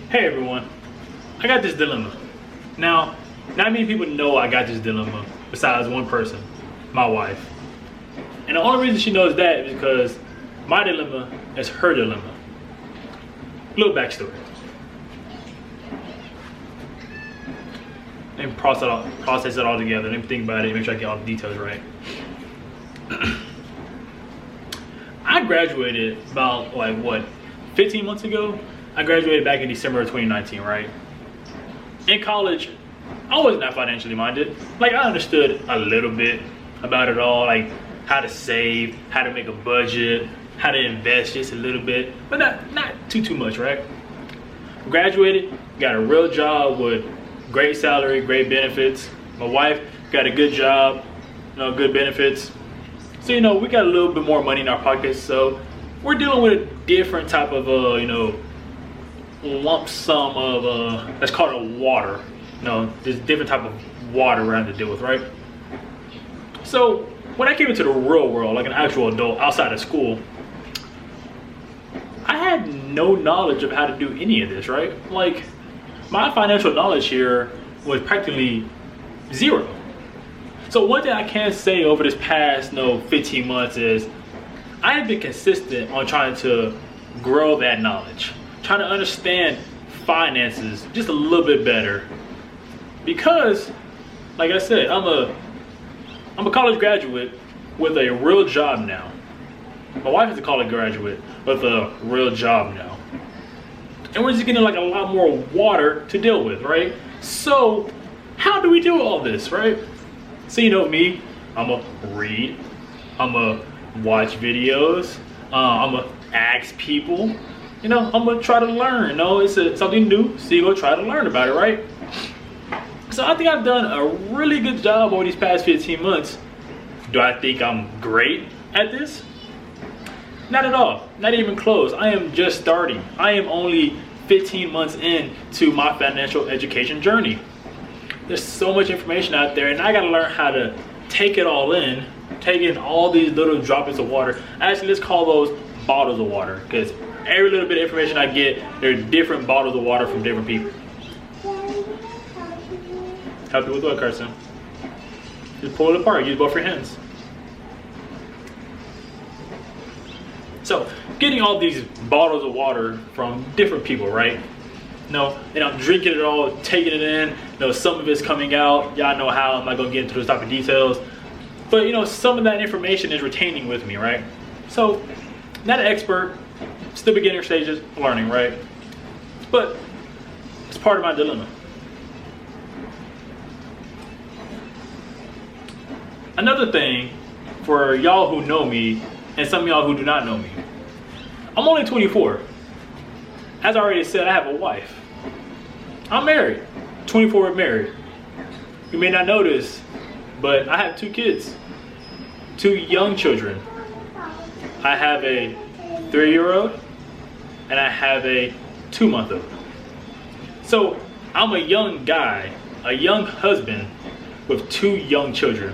Hey everyone, I got this dilemma. Now, not many people know I got this dilemma besides one person, my wife. And the only reason she knows that is because my dilemma is her dilemma. Little backstory. Let me process it all together. Let me think about it, make sure I get all the details right. I graduated about 15 months ago? I graduated back in December of 2019, right? In college, I wasn't that financially minded. I understood a little bit about it all, like how to save, how to make a budget, how to invest just a little bit, but not too much, right? Graduated, got a real job with great salary, great benefits. My wife got a good job, good benefits. So, we got a little bit more money in our pockets, so we're dealing with a different type of, lump sum of, that's called a water. There's different type of water we're having to deal with, right? So, when I came into the real world, like an actual adult outside of school, I had no knowledge of how to do any of this, right? My financial knowledge here was practically zero. So one thing I can say over this past 15 months is I have been consistent on trying to grow that knowledge, trying to understand finances just a little bit better. Because, like I said, I'm a college graduate with a real job now. My wife is a college graduate with a real job now. And we're just getting a lot more water to deal with, right? So how do we do all this, right? So me, I'm gonna read, I'm gonna watch videos, I'm gonna ask people, I'm gonna try to learn. It's something new, so you go try to learn about it, right? So I think I've done a really good job over these past 15 months. Do I think I'm great at this? Not at all, not even close. I am just starting. I am only 15 months into my financial education journey. There's so much information out there, and I gotta learn how to take it all in, take in all these little droplets of water. Actually, let's call those bottles of water, because every little bit of information I get, there are different bottles of water from different people. Help you with what, Carson? Just pull it apart, use both your hands. So, getting all these bottles of water from different people, right? And I'm drinking it all, taking it in. Some of it's coming out. Y'all know how. I'm not gonna get into those type of details. But some of that information is retaining with me, right? So, not an expert, still beginner stages, learning, right? But it's part of my dilemma. Another thing for y'all who know me and some of y'all who do not know me, I'm only 24. As I already said, I have a wife. I'm married, 24 married. You may not know this, but I have 2 kids, 2 young children. I have a 3-year-old and I have a 2-month-old. So I'm a young guy, a young husband with 2 young children,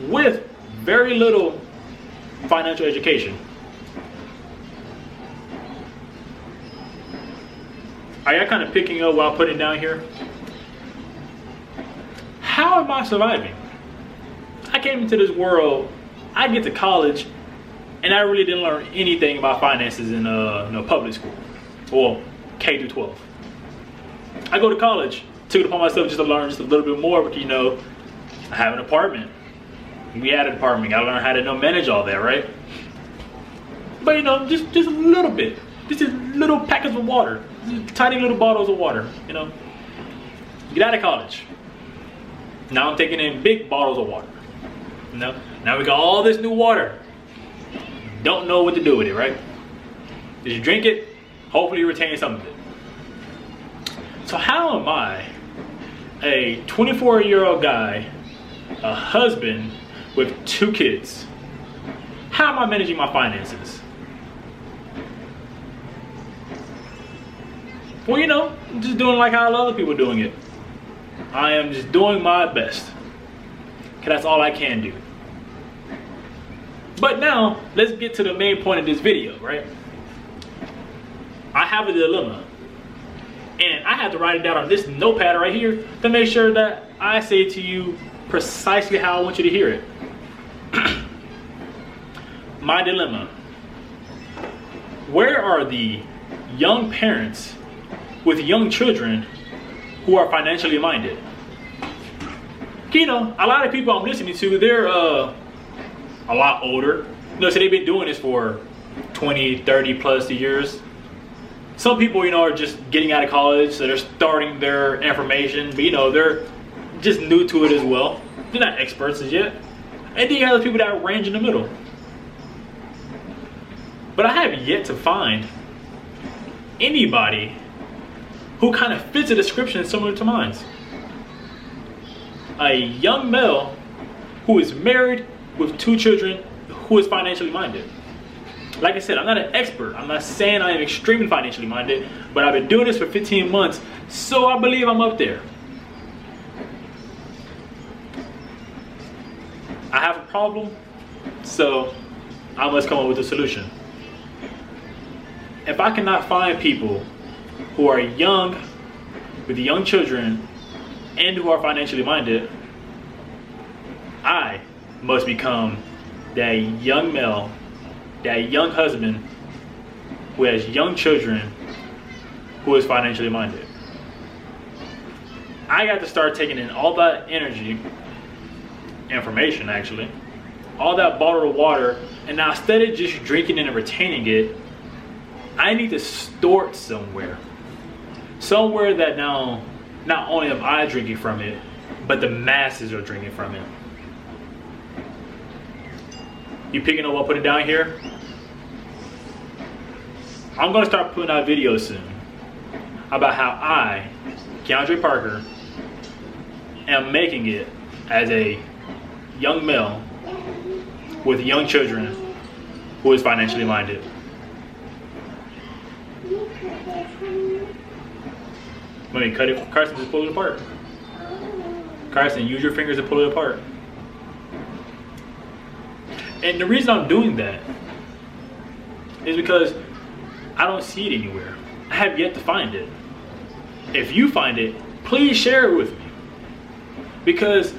with very little financial education. Are y'all kind of picking up what I'm putting down here? How am I surviving? I came into this world, I get to college, and I really didn't learn anything about finances in public school, or K through 12. I go to college, took it upon myself just to learn just a little bit more, because I have an apartment. We had an apartment, gotta learn how to manage all that, right? But just a little bit. Just little packets of water, tiny little bottles of water, Get out of college. Now I'm taking in big bottles of water. Now we got all this new water. Don't know what to do with it, right? Did you drink it? Hopefully you retain some of it. So how am I, a 24-year-old guy, a husband with 2 kids, how am I managing my finances? Well, I'm just doing like how other people are doing it. I am just doing my best. Because that's all I can do. But now, let's get to the main point of this video, right? I have a dilemma. And I have to write it down on this notepad right here to make sure that I say to you precisely how I want you to hear it. My dilemma. Where are the young parents with young children who are financially minded? You know, a lot of people I'm listening to, they're a lot older. You know, so they've been doing this for 20, 30 plus years. Some people, you know, are just getting out of college, so they're starting their information, but you know, they're just new to it as well. They're not experts as yet. And then you have the people that range in the middle. But I have yet to find anybody who kind of fits a description similar to mine. A young male who is married with 2 children, who is financially minded. Like I said, I'm not an expert. I'm not saying I am extremely financially minded, but I've been doing this for 15 months, so I believe I'm up there. I have a problem, so I must come up with a solution. If I cannot find people who are young, with young children, and who are financially minded, I must become that young male, that young husband who has young children, who is financially minded. I got to start taking in all that energy, information actually, all that bottled water, and now instead of just drinking it and retaining it, I need to store it somewhere. Somewhere that now, not only am I drinking from it, but the masses are drinking from it. You picking up what I'm putting down here? I'm gonna start putting out videos soon about how I, Keandre Parker, am making it as a young male with young children who is financially minded. Let me cut it. Carson, just pull it apart. Carson, use your fingers to pull it apart. And the reason I'm doing that is because I don't see it anywhere. I have yet to find it. If you find it, please share it with me. Because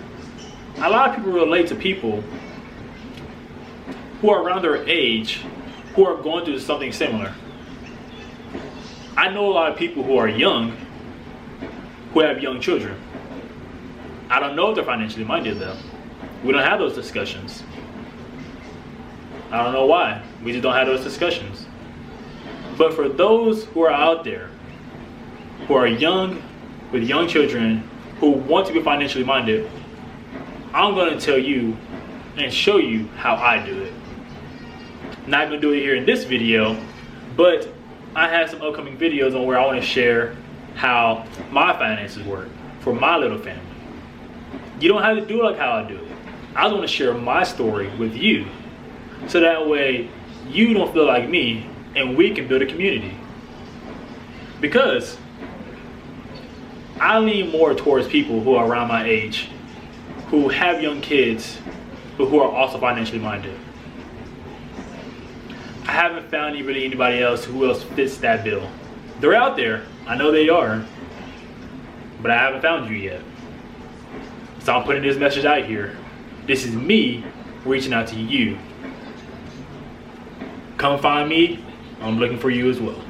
a lot of people relate to people who are around their age who are going through something similar. I know a lot of people who are young who have young children. I don't know if they're financially minded though. We don't have those discussions. I don't know why. We just don't have those discussions. But for those who are out there, who are young, with young children, who want to be financially minded, I'm going to tell you and show you how I do it. Not going to do it here in this video, but I have some upcoming videos on where I want to share how my finances work for my little family. You don't have to do it like how I do it. I just want to share my story with you, so that way you don't feel like me and we can build a community. Because I lean more towards people who are around my age, who have young kids, but who are also financially minded. I haven't found really anybody else who else fits that bill. They're out there, I know they are, but I haven't found you yet. So I'm putting this message out here. This is me reaching out to you. Come find me, I'm looking for you as well.